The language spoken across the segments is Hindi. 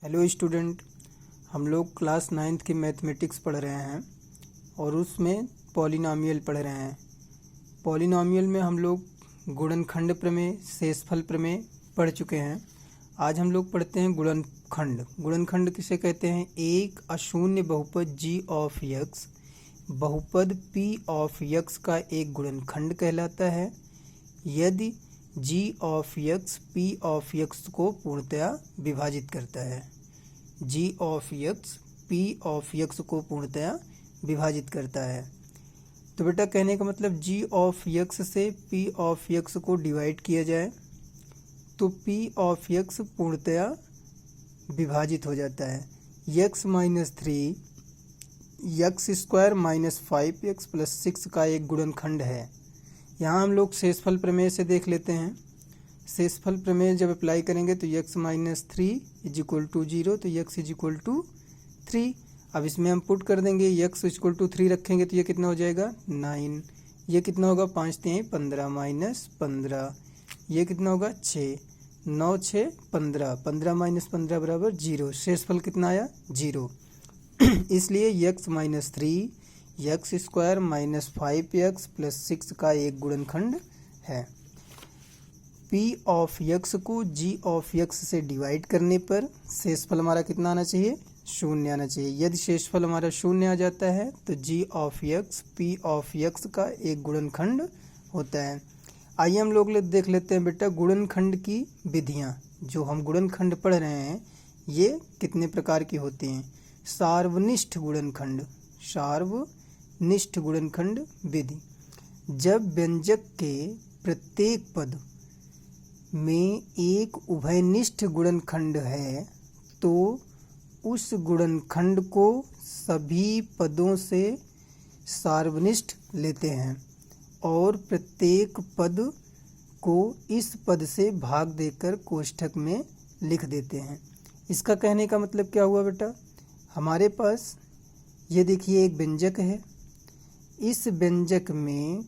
हेलो स्टूडेंट, हम लोग क्लास 9th की मैथमेटिक्स पढ़ रहे हैं और उसमें पॉलिनॉमियल पढ़ रहे हैं। पॉलिनॉमियल में हम लोग गुणनखंड प्रमेय, शेषफल प्रमेय पढ़ चुके हैं। आज हम लोग पढ़ते हैं गुणनखंड। गुणनखंड किसे कहते हैं? एक अशून्य बहुपद g ऑफ x बहुपद p ऑफ x का एक गुणनखंड कहलाता है यदि g of x p of x को पूर्णतया विभाजित करता है। g of x p of x को पूर्णतया विभाजित करता है। तो बेटा कहने का मतलब g ऑफ x से p ऑफ x को डिवाइड किया जाए तो p ऑफ x पूर्णतया विभाजित हो जाता है। x minus 3 x square minus 5x plus 6 का एक गुणनखंड है। यहाँ हम लोग शेषफल प्रमेय से देख लेते हैं। शेषफल प्रमेय जब अप्लाई करेंगे तो x minus 3 is equal to 0, तो x इज इक्वल टू 3। अब इसमें हम पुट कर देंगे, x इक्वल टू 3 रखेंगे तो ये कितना हो जाएगा 9। ये कितना होगा 5 3 15 माइनस 15, ये कितना होगा 6 9 6 15, 15 माइनस 15 बराबर 0। शेषफल कितना आया 0। इसलिए x minus 3 x square minus 5x plus 6 का एक गुणनखंड है। p ऑफ x को g ऑफ x से डिवाइड करने पर शेषफल हमारा कितना आना चाहिए? 0 आना चाहिए। यदि शेषफल हमारा 0 आ जाता है तो g of x p of x का एक गुणनखंड होता है। आइए हम लोग देख लेते हैं बेटा गुणनखंड की विधियां। जो हम गुणनखंड पढ़ रहे हैं ये कितने प्रकार की होती हैं? सार्वनिष्ठ गुणनखंड, सार्वनिष्ठ गुणनखंड विधि। जब व्यंजक के प्रत्येक पद में एक उभयनिष्ठ गुणनखंड है तो उस गुणनखंड को सभी पदों से सार्वनिष्ठ लेते हैं और प्रत्येक पद को इस पद से भाग देकर कोष्ठक में लिख देते हैं। इसका कहने का मतलब क्या हुआ बेटा? हमारे पास ये देखिए एक व्यंजक है, इस व्यंजक में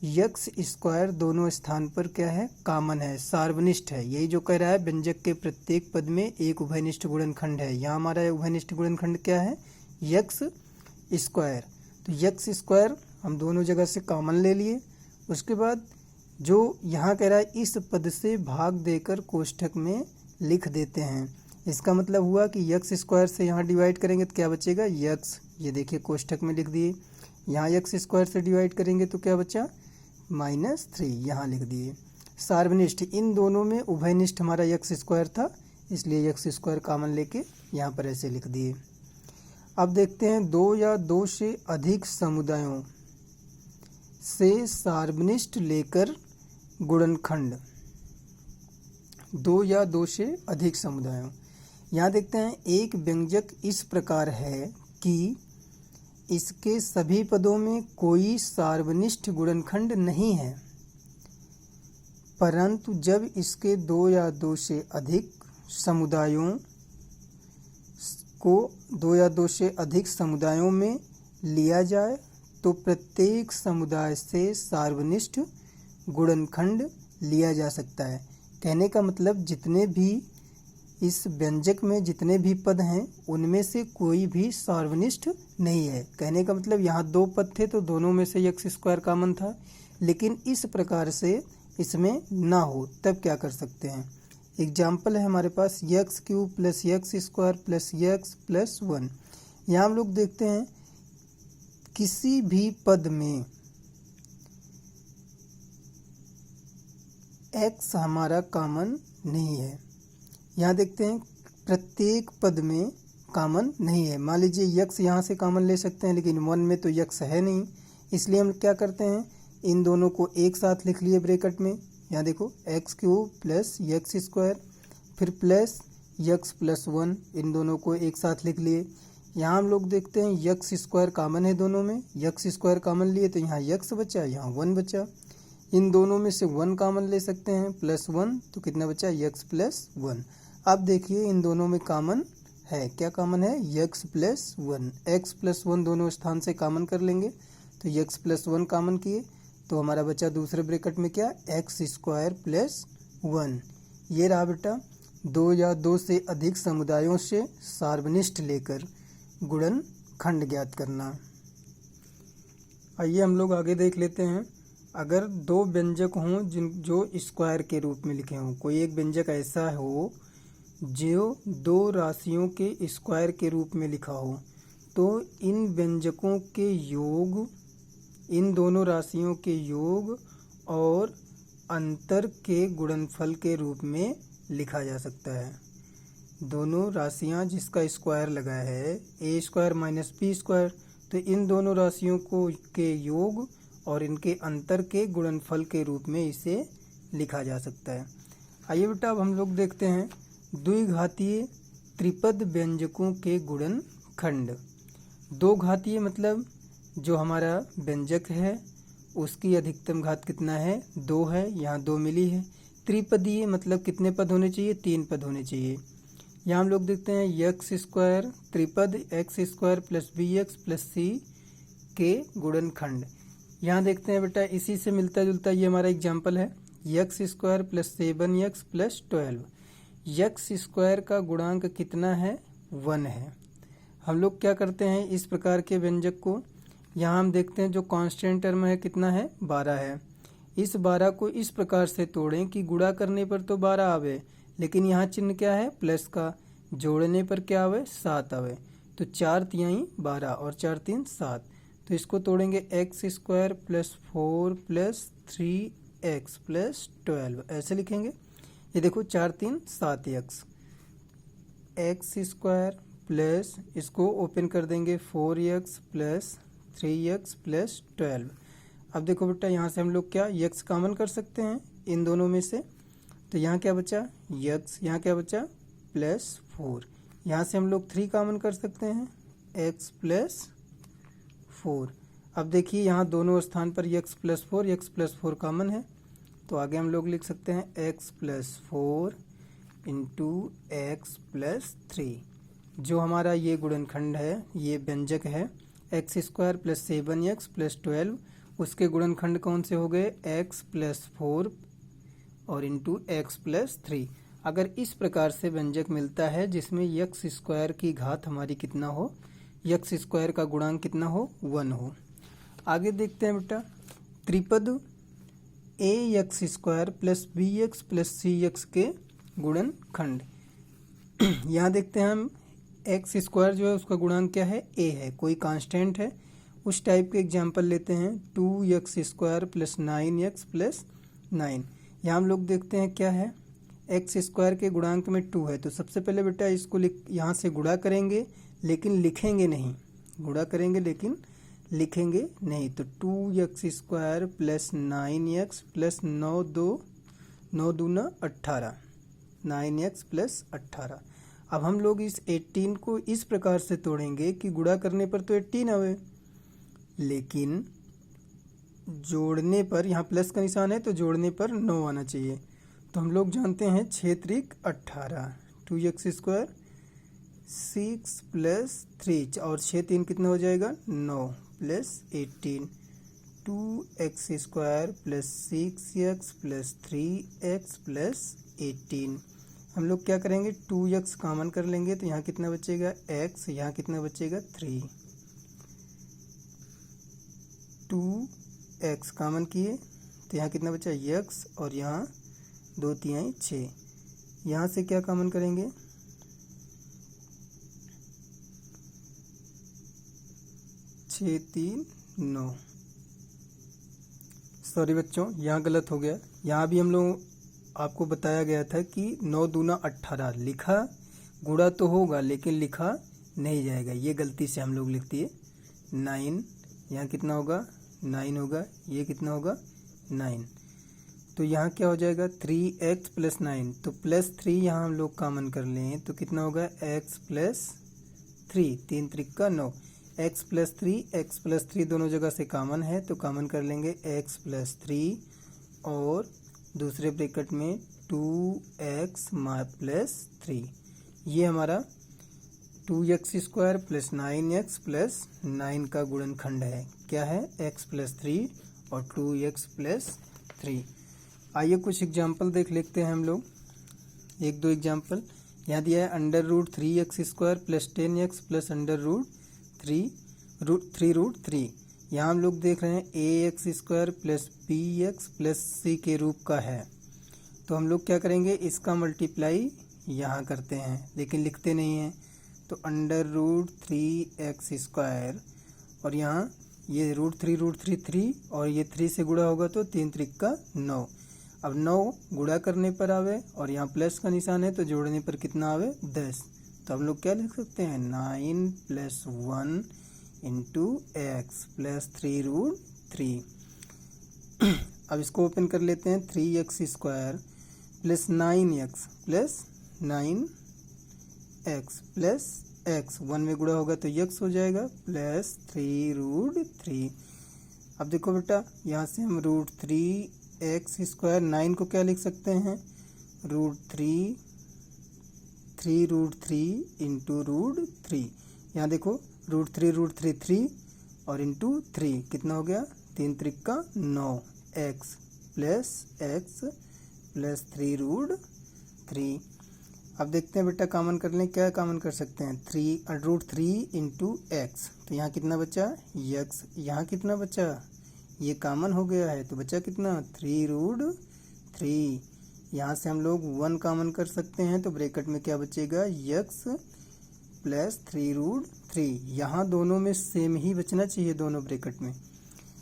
x स्क्वायर दोनों स्थान पर क्या है? कॉमन है, सार्वनिष्ठ है। यही जो कह रहा है व्यंजक के प्रत्येक पद में एक उभयनिष्ठ गुणनखंड है। यहाँ हमारा उभयनिष्ठ गुणनखंड क्या है? x square. तो x स्क्वायर हम दोनों जगह से कॉमन ले लिए। उसके बाद जो यहाँ कह रहा है इस पद से भाग देकर कोष्ठक में लिख देते हैं। इसका मतलब हुआ कि x स्क्वायर से यहाँ डिवाइड करेंगे तो क्या बचेगा? x। ये देखिए कोष्ठक में लिख दिए। यहाँ x स्क्वायर से डिवाइड करेंगे तो क्या बचा? -3, यहाँ लिख दिए। सार्वनिष्ठ, इन दोनों में उभयनिष्ठ हमारा x स्क्वायर था, इसलिए x स्क्वायर कॉमन लेके यहाँ पर ऐसे लिख दिए। अब देखते हैं दो या दो से अधिक समुदायों से सार्वनिष्ठ लेकर गुणनखंड। दो या दो से अधिक समुदायों, यहाँ देखते हैं एक व्यंजक इस प्रकार है कि इसके सभी पदों में कोई सार्वनिष्ठ गुणनखंड नहीं है, परंतु जब इसके दो या दो से अधिक समुदायों को दो या दो से अधिक समुदायों में लिया जाए तो प्रत्येक समुदाय से सार्वनिष्ठ गुणनखंड लिया जा सकता है। कहने का मतलब जितने भी इस व्यंजक में जितने भी पद हैं उनमें से कोई भी सार्वनिष्ठ नहीं है। कहने का मतलब यहाँ दो पद थे तो दोनों में से x स्क्वायर कॉमन था, लेकिन इस प्रकार से इसमें ना हो तब क्या कर सकते हैं? एग्जाम्पल है हमारे पास x cube plus x square plus x plus 1। यहाँ हम लोग देखते हैं किसी भी पद में x हमारा कॉमन नहीं है। यहाँ देखते हैं प्रत्येक पद में कॉमन नहीं है। मान लीजिए x यहाँ से कॉमन ले सकते हैं लेकिन 1 में तो x है नहीं, इसलिए हम क्या करते हैं इन दोनों को एक साथ लिख लिए ब्रैकेट में। यहाँ देखो x cube plus x square फिर प्लस x प्लस 1, इन दोनों को एक साथ लिख लिए। यहाँ हम लोग देखते हैं x स्क्वायर कॉमन है दोनों में, x स्क्वायर कॉमन लिए तो यहाँ x बचा, यहाँ 1 बचा। इन दोनों में से 1 कॉमन ले सकते हैं प्लस 1, तो कितना बचा? x plus 1। अब देखिए इन दोनों में कॉमन है, क्या कॉमन है? x plus 1। x प्लस 1 दोनों स्थान से कॉमन कर लेंगे तो x प्लस 1 कॉमन किए तो हमारा बचा दूसरे ब्रैकेट में क्या? x square plus 1। ये रहा बेटा दो या दो से अधिक समुदायों से सार्वनिष्ठ लेकर गुणनखंड ज्ञात करना। आइए हम लोग आगे देख लेते हैं। अगर दो व्यंजक हों जो स्क्वायर के रूप में लिखे हों, कोई एक व्यंजक ऐसा हो जो दो राशियों के स्क्वायर के रूप में लिखा हो, तो इन व्यंजकों के योग, इन दोनों राशियों के योग और अंतर के गुणनफल के रूप में लिखा जा सकता है। दोनों राशियां जिसका स्क्वायर लगा है ए स्क्वायर माइनस बी स्क्वायर, तो इन दोनों राशियों को के योग और इनके अंतर के गुणनफल के रूप में इसे लिखा जा सकता है। आइए बेटा अब हम लोग देखते हैं द्विघातीय त्रिपद व्यंजकों के गुणनखंड। दो घातीय मतलब जो हमारा व्यंजक है उसकी अधिकतम घात कितना है, 2 है, यहाँ 2 मिली है। त्रिपदीय मतलब कितने पद होने चाहिए, 3 पद होने चाहिए। यहाँ हम लोग देखते हैं एक्स स्क्वायर त्रिपद x square plus b x plus c के गुणनखंड। यहाँ देखते हैं बेटा इसी से मिलता जुलता ये हमारा एग्जाम्पल है, x square plus 7x plus 12। X square का गुणांक कितना है, 1 है। हम लोग क्या करते हैं इस प्रकार के व्यंजक को, यहाँ हम देखते हैं जो कांस्टेंट टर्म है कितना है, 12 है। इस 12 को इस प्रकार से तोड़ें कि गुणा करने पर तो 12 आवे, लेकिन यहाँ चिन्ह क्या है, प्लस का, जोड़ने पर क्या आवे, 7 आवे। तो 4 तिहाई 12 और 4 3 7। तो इसको तोड़ेंगे x square plus 4 plus 3x plus 12, ऐसे लिखेंगे। ये देखो 4 3 7 एक्स स्क्वायर प्लस इसको ओपन कर देंगे 4x प्लस 3x प्लस 12। अब देखो बेटा यहाँ से हम लोग क्या x कॉमन कर सकते हैं इन दोनों में से, तो यहाँ क्या बचा x, यहाँ क्या बचा प्लस 4। यहाँ से हम लोग 3 कॉमन कर सकते हैं x प्लस 4। अब देखिए यहाँ दोनों स्थान पर x प्लस 4 कॉमन है, तो आगे हम लोग लिख सकते हैं x plus 4 into x plus 3। जो हमारा ये गुणनखंड है, ये व्यंजक है x square plus 7x plus 12, उसके गुणनखंड कौन से हो गए, x प्लस 4 और इंटू एक्स प्लस 3। अगर इस प्रकार से व्यंजक मिलता है जिसमें एक्स स्क्वायर की घात हमारी कितना हो, एक्स स्क्वायर का गुणांक कितना हो, 1 हो। आगे देखते हैं बेटा त्रिपद a x square plus b x plus c x के गुणनखंड। यहाँ देखते हैं हम एक्स स्क्वायर जो है उसका गुणांक क्या है, ए है, कोई कांस्टेंट है। उस टाइप के एग्जाम्पल लेते हैं 2x square plus 9x plus 9। यहाँ हम लोग देखते हैं क्या है, एक्स स्क्वायर के गुणांक में 2 है, तो सबसे पहले बेटा इसको यहाँ से गुणा करेंगे लेकिन लिखेंगे नहीं, गुणा करेंगे लेकिन लिखेंगे नहीं। तो 2x square plus 9x plus 9 दूना 18, 9x प्लस 18। अब हम लोग इस 18 को इस प्रकार से तोड़ेंगे कि गुणा करने पर तो 18 आवे, लेकिन जोड़ने पर, यहाँ प्लस का निशान है तो जोड़ने पर 9 आना चाहिए। तो हम लोग जानते हैं 6 त्रिक 18, 2x स्क्वायर 6 प्लस 3 और 6 3 कितना हो जाएगा 9 plus 18, 2x square plus 6x plus 3x plus 18। हम लोग क्या करेंगे 2x कॉमन कर लेंगे, तो यहाँ कितना बचेगा x, यहाँ कितना बचेगा 3। 2x कॉमन किए तो यहाँ कितना बचा x और यहाँ 2 तिहाई 6। यहाँ से क्या कॉमन करेंगे 6 3 9। सॉरी बच्चों यहाँ गलत हो गया, यहाँ भी हम लोग आपको बताया गया था कि 9 दूना 18 लिखा, गुणा तो होगा लेकिन लिखा नहीं जाएगा, ये गलती से हम लोग लिख दिए 9। यहाँ कितना होगा 9 होगा, ये कितना होगा 9। तो यहाँ क्या हो जाएगा 3x प्लस 9, तो प्लस 3 यहाँ हम लोग कॉमन कर लें तो कितना होगा x प्लस 3, 3 त्रिक 9, x प्लस 3 दोनों जगह से कॉमन है तो कॉमन कर लेंगे x प्लस 3 और दूसरे ब्रैकेट में 2x प्लस 3। ये हमारा 2x square plus 9x plus 9 का गुणनखंड है, क्या है x प्लस 3 और 2x प्लस 3। आइए कुछ एग्जाम्पल देख लेते हैं हम लोग। एक दो एग्जाम्पल यहाँ दिया है under root 3x² plus 10x plus under root 3 यहाँ हम लोग देख रहे हैं ax² plus bx plus c के रूप का है, तो हम लोग क्या करेंगे इसका मल्टीप्लाई यहाँ करते हैं लेकिन लिखते नहीं हैं। तो अंडर रूट 3x² और यहाँ ये रूट 3 और ये 3 से गुणा होगा तो 3 3 का 9। अब 9 गुणा करने पर आवे और यहाँ प्लस का निशान है तो जोड़ने पर कितना आवे 10। तो हम लोग क्या लिख सकते हैं 9 + 1 × x प्लस 3√3। अब इसको ओपन कर लेते हैं 3x² plus 9x plus 9x plus x 1 में गुणा होगा तो x हो जाएगा प्लस 3√3। अब देखो बेटा यहाँ से हम √3x² 9 को क्या लिख सकते हैं √3 3√3 × √3। यहाँ देखो √3 3 और इंटू 3 कितना हो गया 3 3 का 9 x प्लस 3√3। अब देखते हैं बेटा कॉमन कर लें, क्या कॉमन कर सकते हैं √3 × x, तो यहाँ कितना बचा x, यहाँ कितना बचा ये कॉमन हो गया है तो बचा कितना 3√3। यहाँ से हम लोग 1 कॉमन कर सकते हैं तो ब्रैकेट में क्या बचेगा x प्लस 3√3। यहाँ दोनों में सेम ही बचना चाहिए दोनों ब्रैकेट में।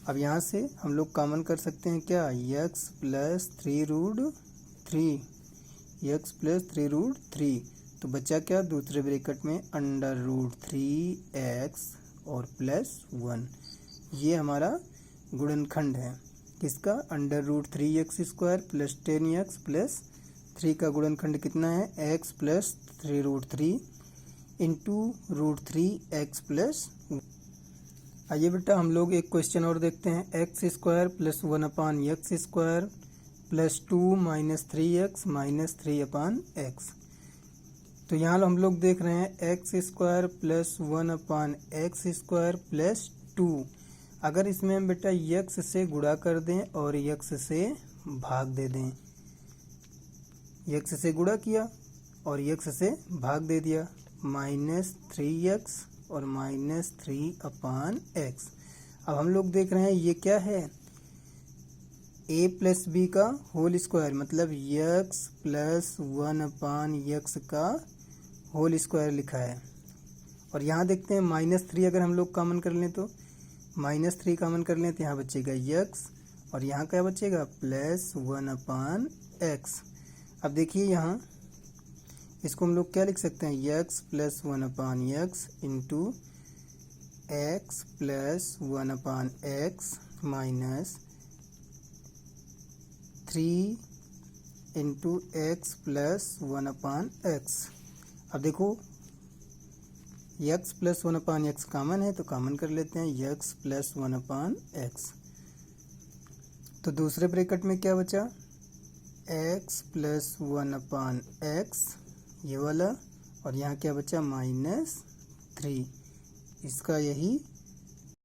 अब यहाँ से हम लोग कॉमन कर सकते हैं क्या x प्लस 3√3 तो बचा क्या दूसरे ब्रैकेट में अंडर रूट 3x और प्लस 1। ये हमारा गुणनखंड है किसका under root 3x² plus 10x plus 3 का गुणनखंड कितना है x plus 3√3 into √3x plus. आइए बेटा हम लोग एक क्वेश्चन और देखते हैं x² plus 1/x² plus 2 minus 3x minus 3/x। तो यहाँ हम लोग देख रहे हैं x² प्लस 1/x² प्लस 2। अगर इसमें हम बेटा x से गुणा कर दें और x से भाग दे दें, x से गुणा किया और x से भाग दे दिया माइनस 3x और माइनस 3/x। अब हम लोग देख रहे हैं ये क्या है a प्लस b का होल स्क्वायर मतलब x प्लस 1/x का होल स्क्वायर लिखा है। और यहाँ देखते हैं -3 अगर हम लोग कॉमन कर लें तो -3 कॉमन कर लें तो यहाँ बचेगा x और यहाँ क्या बचेगा प्लस 1/x। अब देखिए यहाँ इसको हम लोग क्या लिख सकते हैं x plus 1/x into x plus 1/x minus 3 into x plus 1/x। अब देखो x प्लस 1/x कॉमन है तो कॉमन कर लेते हैं x प्लस 1/x। तो दूसरे ब्रैकेट में क्या बचा x प्लस 1/x ये वाला और यहाँ क्या बचा -3, इसका यही